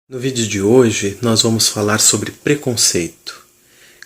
No vídeo de hoje, nós vamos falar sobre preconceito.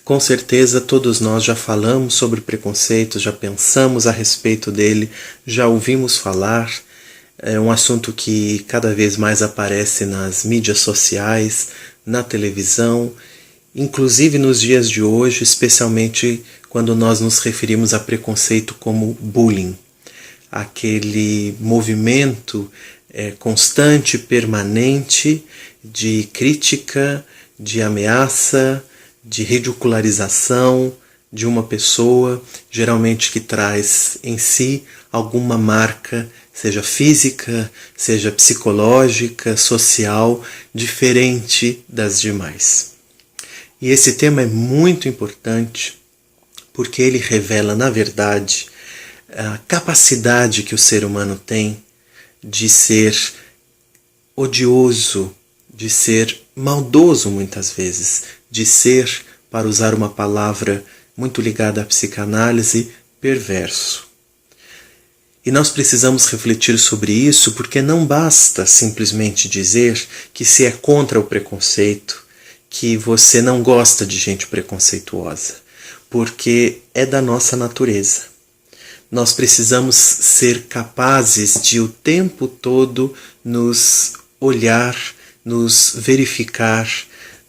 Com certeza, todos nós já falamos sobre preconceito, já pensamos a respeito dele, já ouvimos falar. É um assunto que cada vez mais aparece nas mídias sociais, na televisão, inclusive nos dias de hoje, especialmente quando nós nos referimos a preconceito como bullying. Aquele movimento constante, permanente, de crítica, de ameaça, de ridicularização de uma pessoa, geralmente que traz em si alguma marca, seja física, seja psicológica, social, diferente das demais. E esse tema é muito importante porque ele revela, na verdade, a capacidade que o ser humano tem de ser odioso, de ser maldoso muitas vezes, de ser, para usar uma palavra muito ligada à psicanálise, perverso. E nós precisamos refletir sobre isso porque não basta simplesmente dizer que se é contra o preconceito, que você não gosta de gente preconceituosa, porque é da nossa natureza. Nós precisamos ser capazes de o tempo todo nos olhar, nos verificar,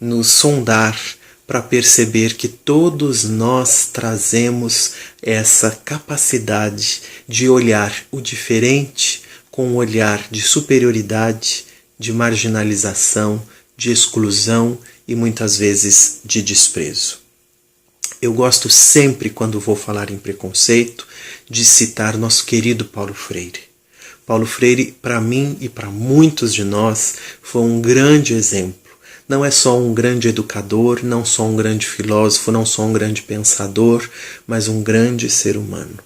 nos sondar para perceber que todos nós trazemos essa capacidade de olhar o diferente com um olhar de superioridade, de marginalização, de exclusão e muitas vezes de desprezo. Eu gosto sempre, quando vou falar em preconceito, de citar nosso querido Paulo Freire. Paulo Freire, para mim e para muitos de nós, foi um grande exemplo. Não é só um grande educador, não só um grande filósofo, não só um grande pensador, mas um grande ser humano.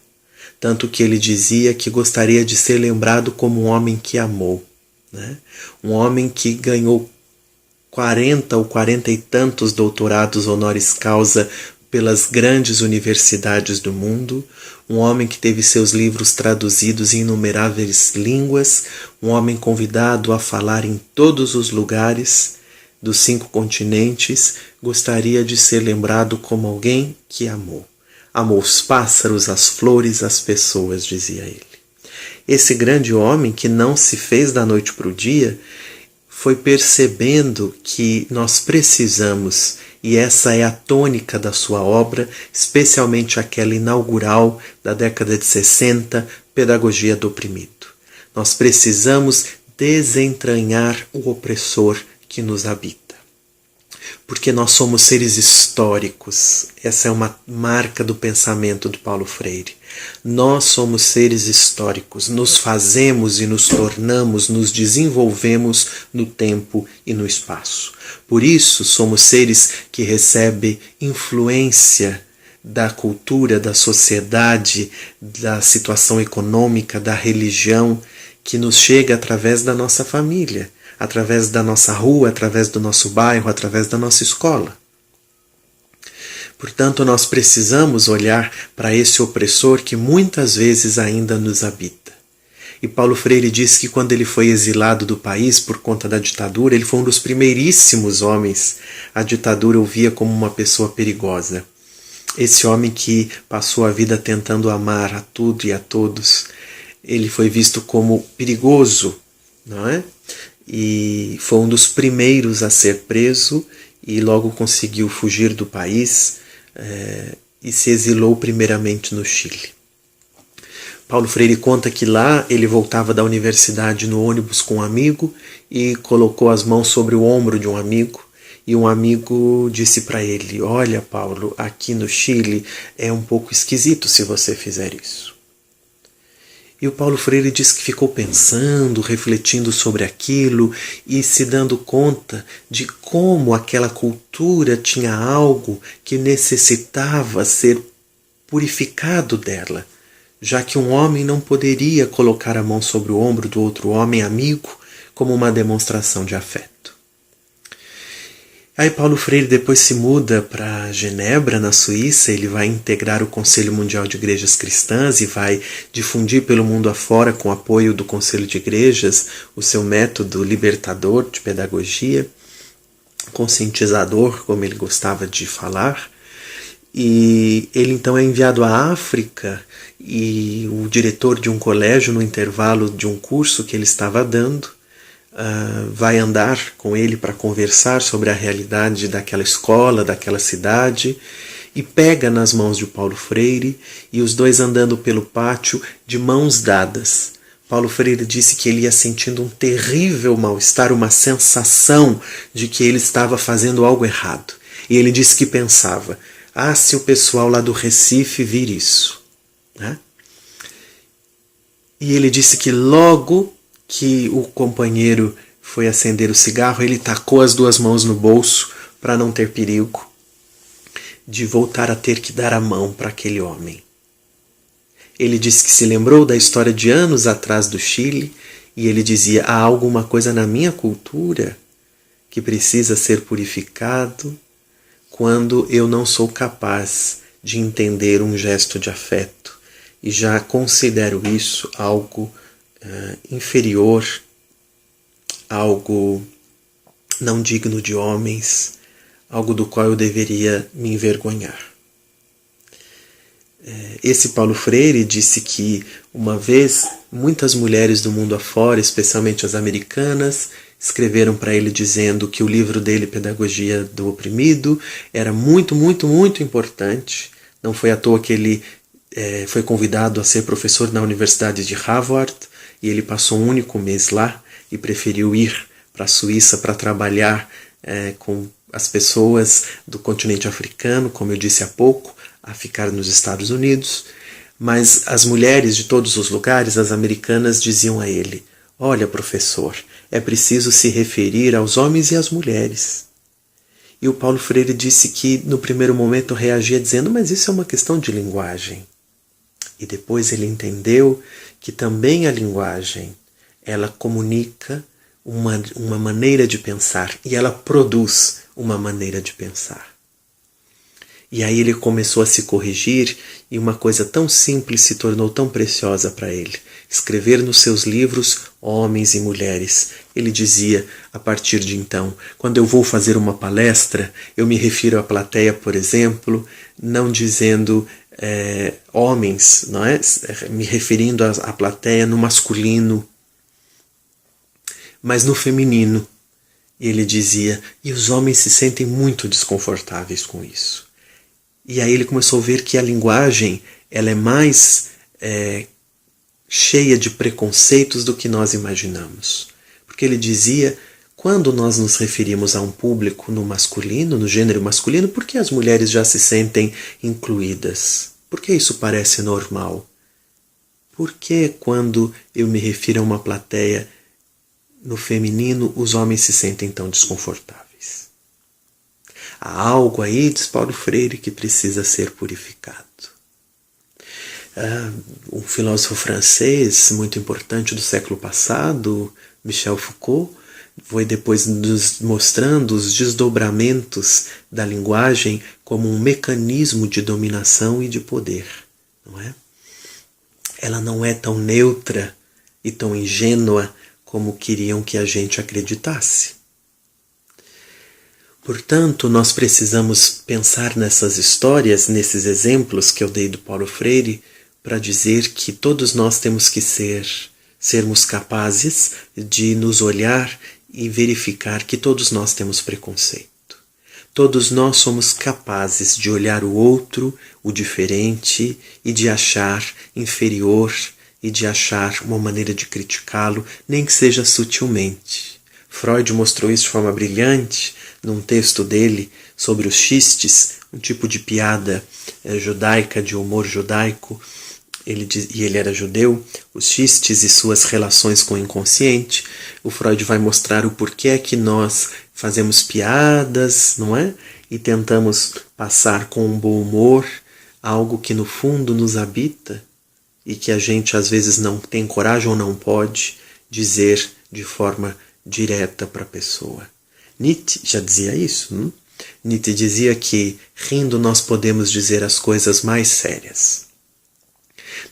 Tanto que ele dizia que gostaria de ser lembrado como um homem que amou, né? Um homem que ganhou 40 ou 40 e tantos doutorados honoris causa pelas grandes universidades do mundo, um homem que teve seus livros traduzidos em inumeráveis línguas, um homem convidado a falar em todos os lugares dos 5 continentes, gostaria de ser lembrado como alguém que amou. Amou os pássaros, as flores, as pessoas, dizia ele. Esse grande homem que não se fez da noite para o dia, foi percebendo que nós precisamos, e essa é a tônica da sua obra, especialmente aquela inaugural da década de 60, Pedagogia do Oprimido. Nós precisamos desentranhar o opressor que nos habita. Porque nós somos seres históricos. Essa é uma marca do pensamento do Paulo Freire. Nós somos seres históricos, nos fazemos e nos tornamos, nos desenvolvemos no tempo e no espaço. Por isso, somos seres que recebem influência da cultura, da sociedade, da situação econômica, da religião, que nos chega através da nossa família, através da nossa rua, através do nosso bairro, através da nossa escola. Portanto, nós precisamos olhar para esse opressor que muitas vezes ainda nos habita. E Paulo Freire diz que quando ele foi exilado do país por conta da ditadura, ele foi um dos primeiríssimos homens. A ditadura o via como uma pessoa perigosa. Esse homem que passou a vida tentando amar a tudo e a todos, ele foi visto como perigoso, não é? E foi um dos primeiros a ser preso e logo conseguiu fugir do país e se exilou primeiramente no Chile. Paulo Freire conta que lá ele voltava da universidade no ônibus com um amigo e colocou as mãos sobre o ombro de um amigo e um amigo disse para ele: "Olha, Paulo, aqui no Chile é um pouco esquisito se você fizer isso." E o Paulo Freire diz que ficou pensando, refletindo sobre aquilo e se dando conta de como aquela cultura tinha algo que necessitava ser purificado dela, já que um homem não poderia colocar a mão sobre o ombro do outro homem amigo como uma demonstração de afeto. Aí Paulo Freire depois se muda para Genebra, na Suíça. Ele vai integrar o Conselho Mundial de Igrejas Cristãs e vai difundir pelo mundo afora, com apoio do Conselho de Igrejas, o seu método libertador de pedagogia. conscientizador, como ele gostava de falar, e ele então é enviado à África, e o diretor de um colégio, no intervalo de um curso que ele estava dando, vai andar com ele para conversar sobre a realidade daquela escola, daquela cidade, e pega nas mãos de Paulo Freire, e os dois andando pelo pátio de mãos dadas. Paulo Freire disse que ele ia sentindo um terrível mal-estar, uma sensação de que ele estava fazendo algo errado. E ele disse que pensava, se o pessoal lá do Recife vir isso, né? E ele disse que logo que o companheiro foi acender o cigarro, ele tacou as duas mãos no bolso para não ter perigo de voltar a ter que dar a mão para aquele homem. Ele disse que se lembrou da história de anos atrás do Chile, e ele dizia, há alguma coisa na minha cultura que precisa ser purificado quando eu não sou capaz de entender um gesto de afeto, e já considero isso algo inferior, algo não digno de homens, algo do qual eu deveria me envergonhar. Esse Paulo Freire disse que uma vez muitas mulheres do mundo afora, especialmente as americanas, escreveram para ele dizendo que o livro dele, Pedagogia do Oprimido, era muito, muito, muito importante. Não foi à toa que ele foi convidado a ser professor na Universidade de Harvard, e ele passou um único mês lá e preferiu ir para a Suíça para trabalhar com as pessoas do continente africano, como eu disse há pouco, a ficar nos Estados Unidos. Mas as mulheres de todos os lugares, as americanas, diziam a ele, olha, professor, é preciso se referir aos homens e às mulheres. E o Paulo Freire disse que no primeiro momento reagia dizendo, mas isso é uma questão de linguagem. E depois ele entendeu que também a linguagem, ela comunica uma maneira de pensar, e ela produz uma maneira de pensar. E aí ele começou a se corrigir, e uma coisa tão simples se tornou tão preciosa para ele. Escrever nos seus livros homens e mulheres. Ele dizia, a partir de então, quando eu vou fazer uma palestra, eu me refiro à plateia, por exemplo, não dizendo homens, não é? Me referindo à plateia no masculino, mas no feminino. Ele dizia, e os homens se sentem muito desconfortáveis com isso. E aí ele começou a ver que a linguagem ela é mais cheia de preconceitos do que nós imaginamos. Porque ele dizia, quando nós nos referimos a um público no masculino, no gênero masculino, por que as mulheres já se sentem incluídas? Por que isso parece normal? Por que quando eu me refiro a uma plateia no feminino, os homens se sentem tão desconfortáveis? Há algo aí, diz Paulo Freire, que precisa ser purificado. Um filósofo francês muito importante do século passado, Michel Foucault, foi depois nos mostrando os desdobramentos da linguagem como um mecanismo de dominação e de poder, não é? Ela não é tão neutra e tão ingênua como queriam que a gente acreditasse. Portanto, nós precisamos pensar nessas histórias, nesses exemplos que eu dei do Paulo Freire, para dizer que todos nós temos que sermos capazes de nos olhar e verificar que todos nós temos preconceito. Todos nós somos capazes de olhar o outro, o diferente, e de achar inferior, e de achar uma maneira de criticá-lo, nem que seja sutilmente. Freud mostrou isso de forma brilhante num texto dele sobre os xistes, um tipo de piada judaica, de humor judaico, e ele era judeu, os xistes e suas relações com o inconsciente. O Freud vai mostrar o porquê que nós fazemos piadas, não é? E tentamos passar com um bom humor algo que no fundo nos habita e que a gente às vezes não tem coragem ou não pode dizer de forma direta para a pessoa. Nietzsche já dizia isso. Nietzsche dizia que rindo nós podemos dizer as coisas mais sérias.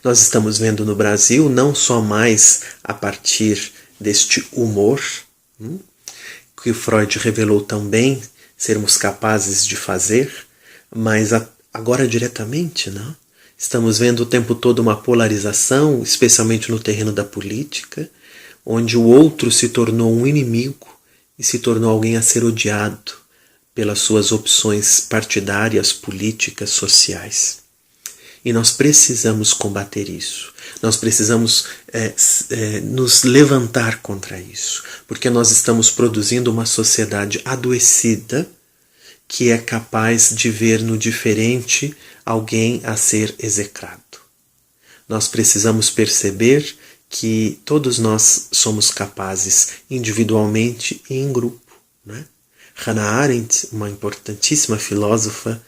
Nós estamos vendo no Brasil, não só mais a partir deste humor, que Freud revelou também sermos capazes de fazer, mas agora diretamente, não? Estamos vendo o tempo todo uma polarização, especialmente no terreno da política, onde o outro se tornou um inimigo e se tornou alguém a ser odiado pelas suas opções partidárias, políticas, sociais. E nós precisamos combater isso. Nós precisamos nos levantar contra isso, porque nós estamos produzindo uma sociedade adoecida que é capaz de ver no diferente alguém a ser execrado. Nós precisamos perceber que todos nós somos capazes, individualmente e em grupo, né? Hannah Arendt, uma importantíssima filósofa,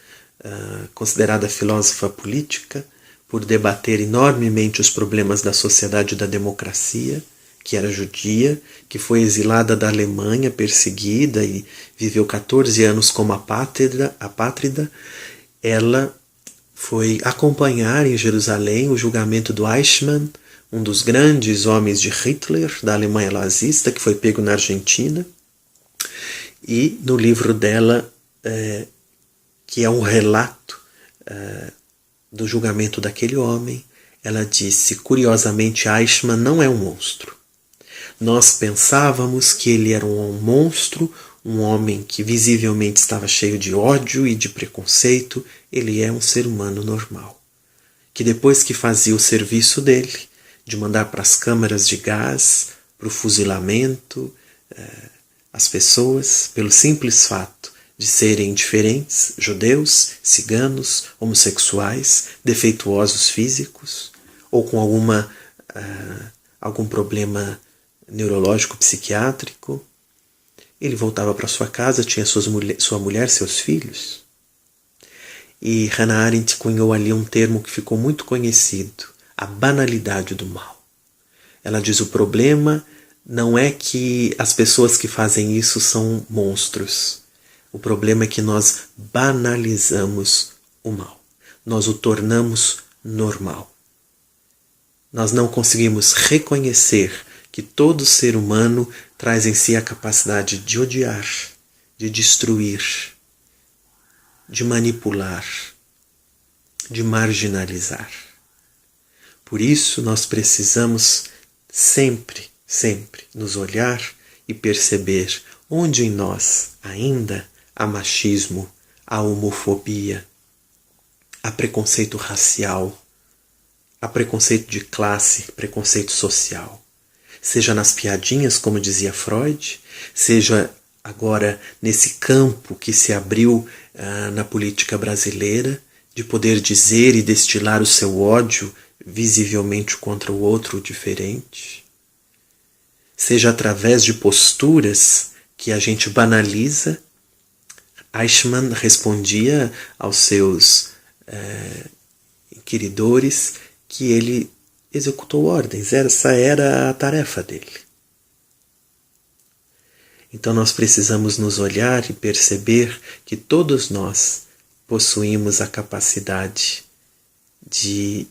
considerada filósofa política, por debater enormemente os problemas da sociedade da democracia, que era judia, que foi exilada da Alemanha, perseguida e viveu 14 anos como apátrida, ela foi acompanhar em Jerusalém o julgamento do Eichmann, um dos grandes homens de Hitler, da Alemanha nazista, que foi pego na Argentina. E no livro dela, que é um relato do julgamento daquele homem, ela disse, curiosamente, Eichmann não é um monstro. Nós pensávamos que ele era um monstro, um homem que visivelmente estava cheio de ódio e de preconceito. Ele é um ser humano normal, que depois que fazia o serviço dele, de mandar para as câmaras de gás, para o fuzilamento, as pessoas, pelo simples fato de serem diferentes, judeus, ciganos, homossexuais, defeituosos físicos, ou com algum problema neurológico, psiquiátrico, ele voltava para sua casa, tinha sua mulher, seus filhos. E Hannah Arendt cunhou ali um termo que ficou muito conhecido, a banalidade do mal. Ela diz, o problema não é que as pessoas que fazem isso são monstros. O problema é que nós banalizamos o mal. Nós o tornamos normal. Nós não conseguimos reconhecer que todo ser humano traz em si a capacidade de odiar, de destruir, de manipular, de marginalizar. Por isso nós precisamos sempre nos olhar e perceber onde em nós ainda há machismo, há homofobia, há preconceito racial, há preconceito de classe, preconceito social. Seja nas piadinhas, como dizia Freud, seja agora nesse campo que se abriu na política brasileira, de poder dizer e destilar o seu ódio visivelmente contra o outro diferente. Seja através de posturas que a gente banaliza. Eichmann respondia aos seus inquiridores que ele executou ordens, essa era a tarefa dele. Então nós precisamos nos olhar e perceber que todos nós possuímos a capacidade de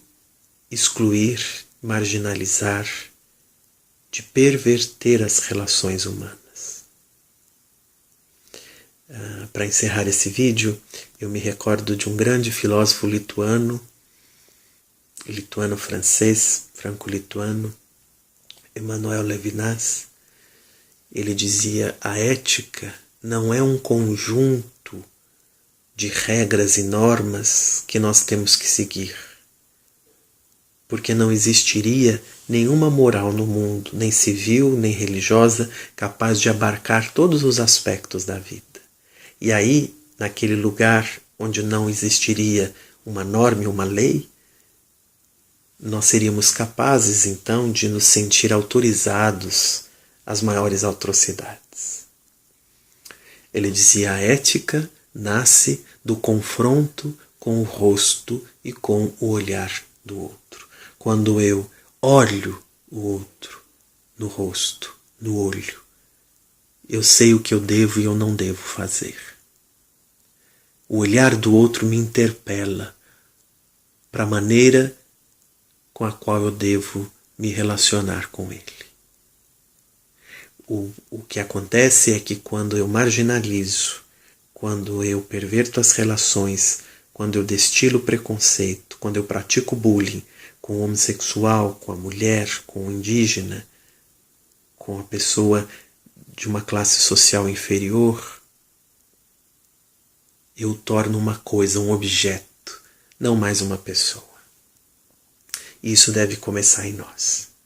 excluir, marginalizar, de perverter as relações humanas. Para encerrar esse vídeo, eu me recordo de um grande filósofo lituano-francês, franco-lituano, Emmanuel Levinas. Ele dizia, a ética não é um conjunto de regras e normas que nós temos que seguir, porque não existiria nenhuma moral no mundo, nem civil, nem religiosa, capaz de abarcar todos os aspectos da vida. E aí, naquele lugar onde não existiria uma norma e uma lei, nós seríamos capazes, então, de nos sentir autorizados às maiores atrocidades. Ele dizia, a ética nasce do confronto com o rosto e com o olhar do outro. Quando eu olho o outro no rosto, no olho, eu sei o que eu devo e eu não devo fazer. O olhar do outro me interpela para a maneira com a qual eu devo me relacionar com ele. O que acontece é que quando eu marginalizo, quando eu perverto as relações, quando eu destilo preconceito, quando eu pratico bullying com o homossexual, com a mulher, com o indígena, com a pessoa de uma classe social inferior, eu torno uma coisa, um objeto, não mais uma pessoa. E isso deve começar em nós.